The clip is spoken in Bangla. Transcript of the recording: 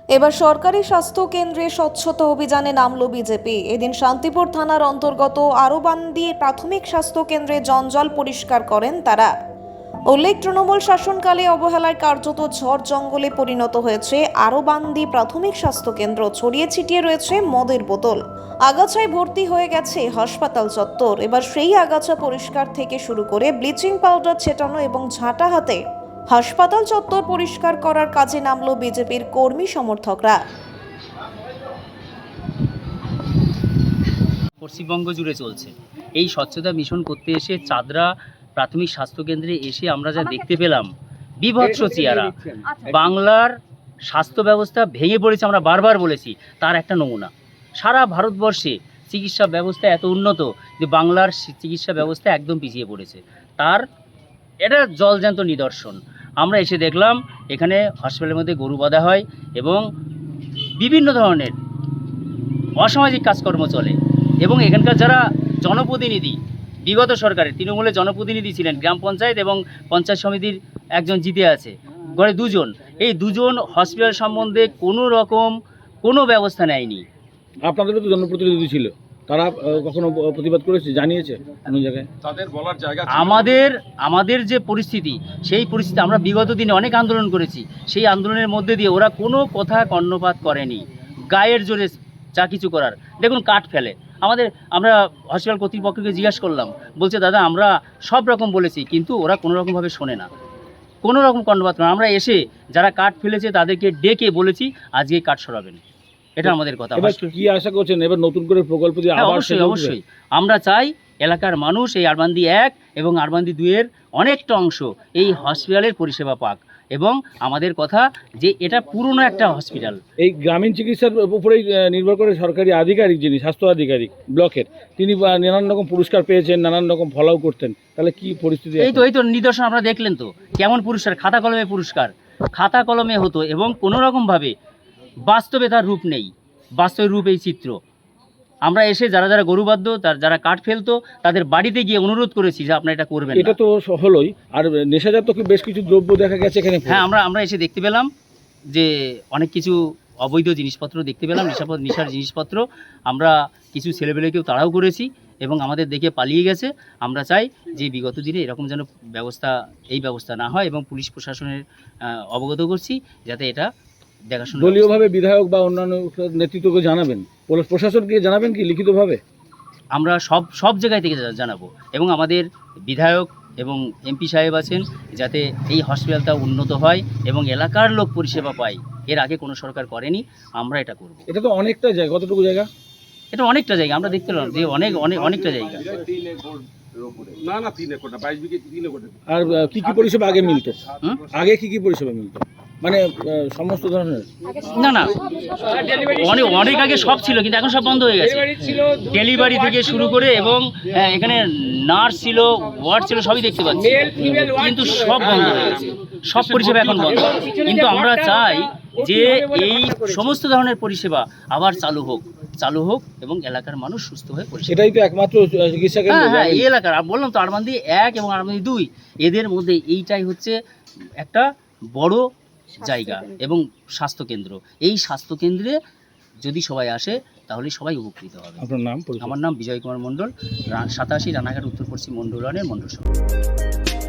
এবার সরকারি স্বাস্থ্য কেন্দ্রে স্বচ্ছতা অভিযানে নামল বিজেপি। এদিন শান্তিপুর থানার অন্তর্গত আরোবান্দি প্রাথমিক স্বাস্থ্য কেন্দ্রে জঞ্জাল পরিষ্কার করেন তারা। উল্লেখ, তৃণমূল শাসনকালে অবহেলায় কার্যত ঝড় জঙ্গলে পরিণত হয়েছে আরোবান্দি প্রাথমিক স্বাস্থ্য কেন্দ্র। ছড়িয়ে ছিটিয়ে রয়েছে মদের বোতল, আগাছায় ভর্তি হয়ে গেছে হাসপাতাল চত্বর। এবার সেই আগাছা পরিষ্কার থেকে শুরু করে ব্লিচিং পাউডার ছেটানো এবং ঝাঁটা হাতে হাসপাতাল চত্বর পরিষ্কার করার কাজে নামল বিজেপির কর্মী সমর্থকরা। পশ্চিমবঙ্গ জুড়ে চলছে এই স্বচ্ছতা মিশন করতে এসে চাদরা প্রাথমিক স্বাস্থ্যকেন্দ্রে এসে আমরা যা দেখতে পেলাম, বিভৎস চেহারা। বাংলার স্বাস্থ্য ব্যবস্থা ভেঙে পড়েছে, আমরা বারবার বলেছি, তার একটা নমুনা। সারা ভারতবর্ষে চিকিৎসা ব্যবস্থা এত উন্নত যে বাংলার চিকিৎসা ব্যবস্থা একদম পিছিয়ে পড়েছে, তার এটা জলজ্যান্ত নিদর্শন। আমরা এসে দেখলাম এখানে হসপিটালের মধ্যে গরু বাঁধা হয় এবং বিভিন্ন ধরনের অসামাজিক কাজকর্ম চলে। এবং এখানকার যারা জনপ্রতিনিধি, বিগত সরকারের তৃণমূলের জনপ্রতিনিধি ছিলেন, গ্রাম পঞ্চায়েত এবং পঞ্চায়েত সমিতির একজন জিতে আছে, গড়ে দুজন, এই দুজন হসপিটাল সম্বন্ধে কোনো রকম কোনো ব্যবস্থা নেয়নি। আপনাদেরও তো জনপ্রতিনিধি ছিল, তারা কখনো প্রতিবাদ করেছে, জানিয়েছে কোনো জায়গায়? তাদের বলার জায়গা আমাদের যে পরিস্থিতি, সেই পরিস্থিতি আমরা বিগত দিনে অনেক আন্দোলন করেছি, সেই আন্দোলনের মধ্যে দিয়ে ওরা কোনো কথা কর্ণপাত করেনি। গায়ের জোরে যা কিছু করার, দেখুন কাঠ ফেলে। আমরা হসপিটাল কর্তৃপক্ষকে জিজ্ঞাসা করলাম, বলছে দাদা আমরা সব রকম বলেছি, কিন্তু ওরা কোনো রকমভাবে শোনে না, কোনো রকম কর্ণপাত করে। আমরা এসে যারা কাঠ ফেলেছে তাদেরকে ডেকে বলেছি আজকে কাঠ সরাবেন, এটা আমাদের কথা। এবার কি আশা করছেন, এবার নতুন করে প্রকল্প দিয়ে আবার? অবশ্যই আমরা চাই এলাকার মানুষ এই আরবান্দি 1 এবং আরবান্দি 2 এর অনেকটা অংশ এই হসপিটালের পরিষেবা পাক। এবং আমাদের কথা যে এটা পুরনো একটা হসপিটাল, এই গ্রামীণ চিকিৎসার উপরেই নির্ভর করে সরকারি আধিকারিক, যিনি স্বাস্থ্য আধিকারিক ব্লকের, তিনি নানান রকম পুরস্কার পেয়েছেন, নানান রকম ফলাও করতেন, তাহলে কি পরিস্থিতি? এই তো নিদর্শন আপনারা দেখলেন তো, কেমন পুরস্কার, খাতা কলমে পুরস্কার, খাতা কলমে হতো এবং কোনো রকমভাবে বাস্তবে তার রূপ নেই। বাস্তব রূপ এই চিত্র। আমরা এসে যারা গরু বাঁধত, যারা কাঠ ফেলতো, তাদের বাড়িতে গিয়ে অনুরোধ করেছি যে আপনারা এটা করবেন। এটা তো হলোই, আর নেশাজাত বেশ কিছু দ্রব্য দেখা গেছে এখানে। হ্যাঁ, আমরা এসে দেখতে পেলাম যে অনেক কিছু অবৈধ জিনিসপত্র দেখতে পেলাম, নেশার জিনিসপত্র। আমরা কিছু ছেলেবেলেকেও তাড়াও করেছি এবং আমাদের দেখে পালিয়ে গেছে। আমরা চাই যে বিগত দিনে এরকম যেন ব্যবস্থা না হয় এবং পুলিশ প্রশাসনের অবগত করছি যাতে এটা দেখাশোনা। দলীয়ভাবে বিধায়ক বা অন্যান্য নেতৃত্বকে জানাবেন, প্রশাসনকে জানাবেন কি লিখিতভাবে? আমরা সব জায়গায় থেকে জানাবো এবং আমাদের বিধায়ক এবং এমপি সাহেব আছেন, যাতে এই হসপিটালটা উন্নত হয় এবং এলাকার লোক পরিষেবা পায়। এর আগে কোনো সরকার করেনি, আমরা এটা করব। এটা তো অনেকটা জায়গা, কতটুকু জায়গা? এটা অনেকটা জায়গা, আমরা দেখতে পেলাম যে অনেকটা জায়গা। আর কি কি পরিষেবা আগে মিলতো? আগে কি পরিষেবা মিলতো, মানে সমস্ত ধরনের? না, অনেক আগে সব ছিল, কিন্তু এখন সব বন্ধ হয়ে গেছে। ডেলিভারি থেকে শুরু করে এবং এখানে নার্স ছিল, ওয়ার্ড ছিল, সবই দেখতে পাচ্ছি, কিন্তু সব বন্ধ হয়ে গেছে, সব পরিষেবা এখন বন্ধ। কিন্তু আমরা চাই যে এই সমস্ত ধরনের পরিষেবা আবার চালু হোক এবং এলাকার মানুষ সুস্থ হয়ে পরিষেবা। এটাই তো একমাত্র চিকিৎসা কেন্দ্র। হ্যাঁ, এই এলাকার বললাম তো, আরবান্দি 1 এবং আরবান্দি 2 এদের মধ্যে এইটাই হচ্ছে একটা বড় জায়গা এবং স্বাস্থ্যকেন্দ্র। এই স্বাস্থ্যকেন্দ্রে যদি সবাই আসে তাহলে সবাই উপকৃত হবে। আপনার নাম? আমার নাম বিজয় কুমার মণ্ডল, 87 রানাঘাট উত্তর পশ্চিম মণ্ডল ওয়ার্ডের মণ্ডল সভাপতি।